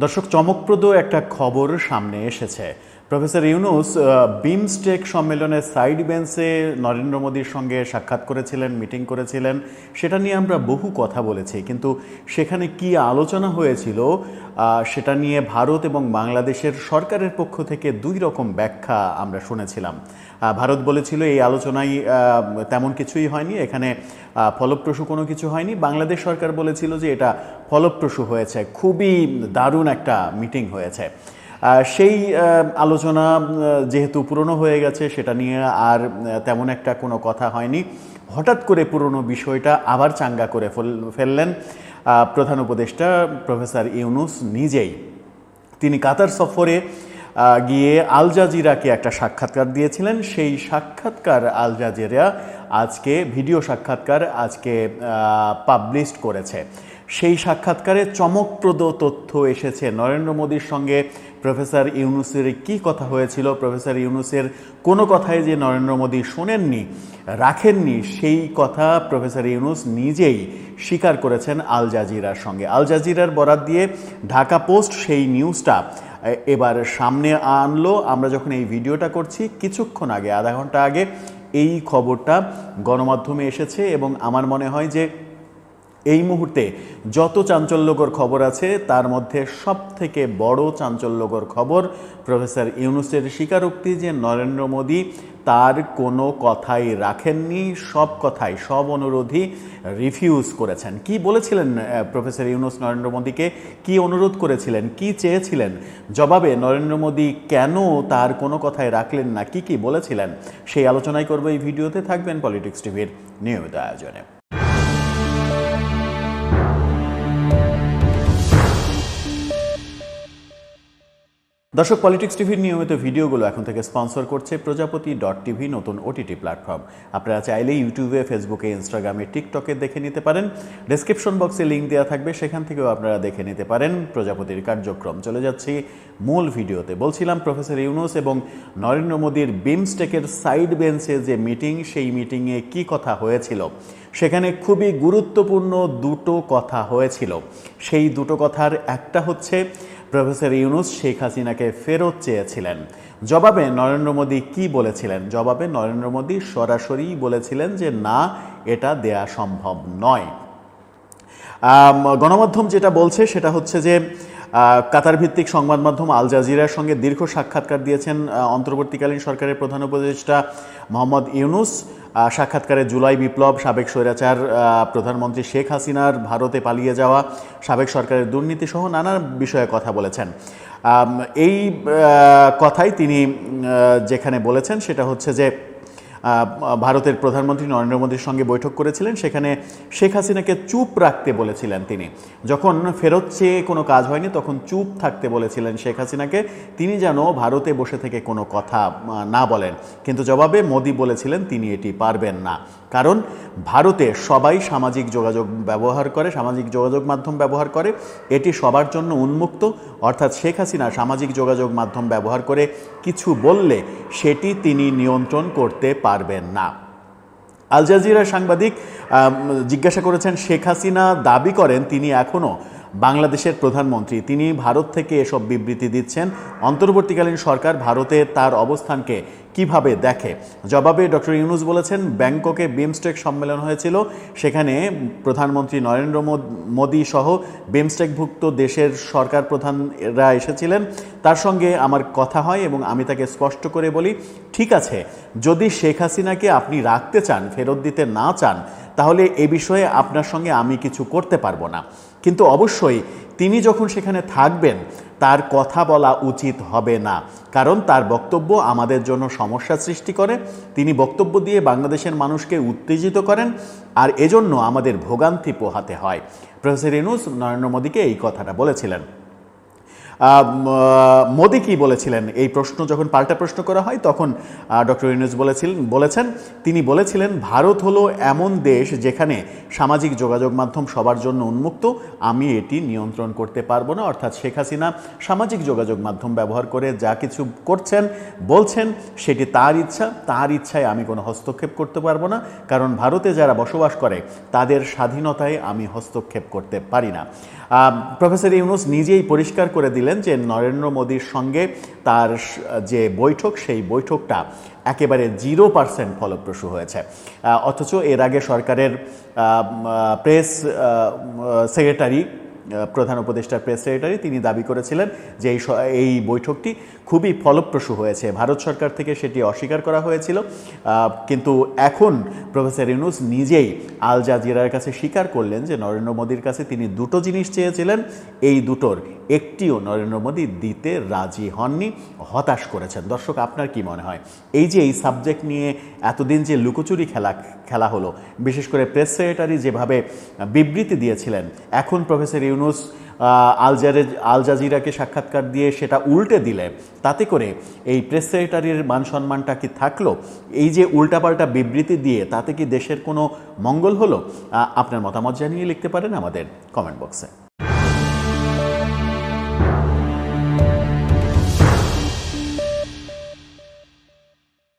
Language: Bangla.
দর্শক, চমকপ্রদ একটা খবর সামনে এসেছে। প্রফেসর ইউনূস বিমস্টেক সম্মেলনের সাইড বেঞ্চে নরেন্দ্র মোদীর সঙ্গে সাক্ষাৎ করেছিলেন, মিটিং করেছিলেন। সেটা নিয়ে আমরা বহু কথা বলেছি, কিন্তু সেখানে কি আলোচনা হয়েছিল সেটা নিয়ে ভারত এবং বাংলাদেশের সরকারের পক্ষ থেকে দুই রকম ব্যাখ্যা আমরা শুনেছিলাম। ভারত বলেছিল এই আলোচনায় তেমন কিছুই হয়নি, এখানে ফলপ্রসূ কোনো কিছু হয়নি। বাংলাদেশ সরকার বলেছিল যে এটা ফলপ্রসূ হয়েছে, খুবই দারুণ একটা মিটিং হয়েছে। সেই আলোচনা যেহেতু পুরনো হয়ে গেছে, সেটা নিয়ে আর তেমন একটা কোনো কথা হয়নি। হঠাৎ করে পুরনো বিষয়টা আবার চাঙ্গা করে ফেললেন প্রধান উপদেষ্টা প্রফেসর ইউনূস নিজেই। তিনি কাতার সফরে গিয়ে আল জাজিরাকে একটা সাক্ষাৎকার দিয়েছিলেন। সেই সাক্ষাৎকার আল জাজিরা আজকে ভিডিও সাক্ষাৎকার আজকে পাবলিশ করেছে। সেই সাক্ষাৎকারে চমকপ্রদ তথ্য এসেছে। নরেন্দ্র মোদীর সঙ্গে প্রফেসর ইউনূসের কি কথা হয়েছিল, প্রফেসর ইউনূসের কোনো কথাই যে নরেন্দ্র মোদী শোনেননি, রাখেননি, সেই কথা প্রফেসর ইউনূস নিজেই স্বীকার করেছেন আল জাজিরার সঙ্গে। আল জাজিরার বরাত দিয়ে ঢাকা পোস্ট সেই নিউজটা এবার সামনে আনলো। আমরা যখন এই ভিডিওটা করছি, কিছুক্ষণ আগে, আধা ঘন্টা আগে এই খবরটা গণমাধ্যমে এসেছে। এবং আমার মনে হয় যে এই মুহূর্তে যত চাঞ্চল্যকর খবর আছে তার মধ্যে সবথেকে বড় চাঞ্চল্যকর খবর প্রফেসর ইউনূসের স্বীকারোক্তি যে নরেন্দ্র মোদী তার কোনো কথাই রাখেননি, সব কথাই, সব অনুরোধই রিফিউজ করেছেন। কি বলেছিলেন প্রফেসর ইউনূস নরেন্দ্র মোদীকে, কি অনুরোধ করেছিলেন, কি চেয়েছিলেন, জবাবে নরেন্দ্র মোদী কেন তার কোনো কথাই রাখলেন না, কি বলেছিলেন, সেই আলোচনাই করবো এই ভিডিওতে। থাকবেন পলিটিক্স টিভির নিয়মিত আয়োজনে। দর্শক, পলিটিক্স টিভির নিয়মিত ভিডিওগুলো এখন থেকে স্পন্সর করছে প্রজাপতি.tv, নতুন ওটিটি প্ল্যাটফর্ম। আপনারা চাইলে ইউটিউবে, ফেসবুকে, ইনস্টাগ্রামে, টিকটকে দেখে নিতে পারেন। ডেসক্রিপশন বক্সে লিঙ্ক দেওয়া থাকবে, সেখান থেকেও আপনারা দেখে নিতে পারেন প্রজাপতির কার্যক্রম। চলে যাচ্ছি মূল ভিডিওতে। বলছিলাম প্রফেসর ইউনূস এবং নরেন্দ্র মোদীর বিমস্টেকের সাইড বেঞ্চে যে মিটিং, সেই মিটিংয়ে কি কথা হয়েছিল। সেখানে খুবই গুরুত্বপূর্ণ দুটো কথা হয়েছিল। সেই দুটো কথার একটা হচ্ছে প্রফেসর ইউনূস শেখ হাসিনাকে ফেরত চেয়েছিলেন। জবাবে নরেন্দ্র মোদী কি বলেছিলেন? জবাবে নরেন্দ্র মোদী সরাসরি বলেছিলেন যে না, এটা দেয়া সম্ভব নয়। গণমাধ্যম যেটা বলছে সেটা হচ্ছে যে কাতার ভিত্তিক সংবাদ মাধ্যম আল জাজিরার সঙ্গে দীর্ঘ সাক্ষাৎকার দিয়েছেন অন্তর্বর্তীকালীন সরকারের প্রধান উপদেষ্টা মোহাম্মদ ইউনূস। সাক্ষাৎকারে জুলাই বিপ্লব, সাবেক স্বৈরাচার প্রধানমন্ত্রী শেখ হাসিনার ভারতে পালিয়ে যাওয়া, সাবেক সরকারের দুর্নীতি সহ নানা বিষয়ে কথা বলেছেন। এই কথাই তিনি যেখানে বলেছেন সেটা হচ্ছে যে ভারতের প্রধানমন্ত্রী নরেন্দ্র মোদীর সঙ্গে বৈঠক করেছিলেন, সেখানে শেখ হাসিনাকে চুপ রাখতে বলেছিলেন তিনি। যখন ফেরত চেয়ে কোনো কাজ হয়নি তখন চুপ থাকতে বলেছিলেন শেখ হাসিনাকে, তিনি যেন ভারতে বসে থেকে কোনো কথা না বলেন। কিন্তু জবাবে মোদী বলেছিলেন তিনি এটি পারবেন না, কারণ ভারতে সবাই সামাজিক যোগাযোগ ব্যবহার করে, সামাজিক যোগাযোগ মাধ্যম ব্যবহার করে, এটি সবার জন্য উন্মুক্ত। অর্থাৎ শেখ হাসিনা সামাজিক যোগাযোগ মাধ্যম ব্যবহার করে কিছু বললে সেটি তিনি নিয়ন্ত্রণ করতে পারবেন না। আল জাজিরার সাংবাদিক জিজ্ঞাসা করেছেন, শেখ হাসিনা দাবি করেন তিনি এখনও বাংলাদেশের প্রধানমন্ত্রী, তিনি ভারত থেকে এসব বিবৃতি দিচ্ছেন। অন্তর্বর্তীকালীন সরকার ভারতে তার অবস্থানকে কিভাবে দেখে? জবাবে ডক্টর ইউনূস বলেছেন, ব্যাংককে বিমস্টেক সম্মেলন হয়েছিল, সেখানে প্রধানমন্ত্রী নরেন্দ্র মোদী সহ বিমস্টেকভুক্ত দেশের সরকার প্রধানরা এসেছিলেন। তার সঙ্গে আমার কথা হয় এবং আমি তাকে স্পষ্ট করে বলি, ঠিক আছে, যদি শেখ হাসিনাকে আপনি রাখতে চান, ফেরত দিতে না চান, তাহলে এ বিষয়ে আপনার সঙ্গে আমি কিছু করতে পারবো না। কিন্তু অবশ্যই তিনি যখন সেখানে থাকবেন তার কথা বলা উচিত হবে না, কারণ তার বক্তব্য আমাদের জন্য সমস্যা সৃষ্টি করে। তিনি বক্তব্য দিয়ে বাংলাদেশের মানুষকে উত্তেজিত করেন, আর এজন্য আমাদের ভোগান্তি পোহাতে হয়। প্রফেসর ইউনূস নরেন্দ্র মোদীকে এই কথাটা বলেছিলেন। মোদি কি বলেছিলেন এই প্রশ্ন যখন পাল্টা প্রশ্ন করা হয় তখন ডক্টর ইউনূস তিনি বলেছিলেন ভারত হলো এমন দেশ যেখানে সামাজিক যোগাযোগ মাধ্যম সবার জন্য উন্মুক্ত, আমি এটি নিয়ন্ত্রণ করতে পারবো না। অর্থাৎ শেখ হাসিনা সামাজিক যোগাযোগ মাধ্যম ব্যবহার করে যা কিছু করছেন বলছেন সেটি তার ইচ্ছায় আমি কোনো হস্তক্ষেপ করতে পারবো না, কারণ ভারতে যারা বসবাস করে তাদের স্বাধীনতায় আমি হস্তক্ষেপ করতে পারি না। প্রফেসর ইউনূস নিজেই পরিষ্কার করে দিলেন যে নরেন্দ্র মোদীর সঙ্গে তার যে বৈঠক সেই বৈঠকটা একেবারে 0% ফলপ্রসূ হয়েছে। অথচ এর আগে সরকারের প্রেস সেক্রেটারি, প্রধান উপদেষ্টার প্রেস সেক্রেটারি, তিনি দাবি করেছিলেন যে এই বৈঠকটি খুবই ফলপ্রসূ হয়েছে। ভারত সরকার থেকে সেটি অস্বীকার করা হয়েছিল, কিন্তু এখন প্রফেসর ইউনূস নিজেই আল জাজিরার কাছে স্বীকার করলেন যে নরেন্দ্র মোদীর কাছে তিনি দুটো জিনিস চেয়েছিলেন, এই দুটোর একটিও নরেন্দ্র মোদী দিতে রাজি হননি, হতাশ করেছেন। দর্শক, আপনার কি মনে হয় এই যে এই সাবজেক্ট নিয়ে এতদিন যে লুকোচুরি খেলা হলো, বিশেষ করে প্রেস সেক্রেটারি যেভাবে বিবৃতি দিয়েছিলেন, এখন প্রফেসর ইউনূস আল জাজিরাকে সাক্ষাৎকার দিয়ে সেটা উল্টে দিলে তাতে করে এই প্রেস সেক্রেটারির মান সম্মানটা কি থাকলো? এই যে উল্টাপাল্টা বিবৃতি দিয়ে তাতে কি দেশের কোনো মঙ্গল হলো? আপনার মতামত জানিয়ে লিখতে পারেন আমাদের কমেন্ট বক্সে।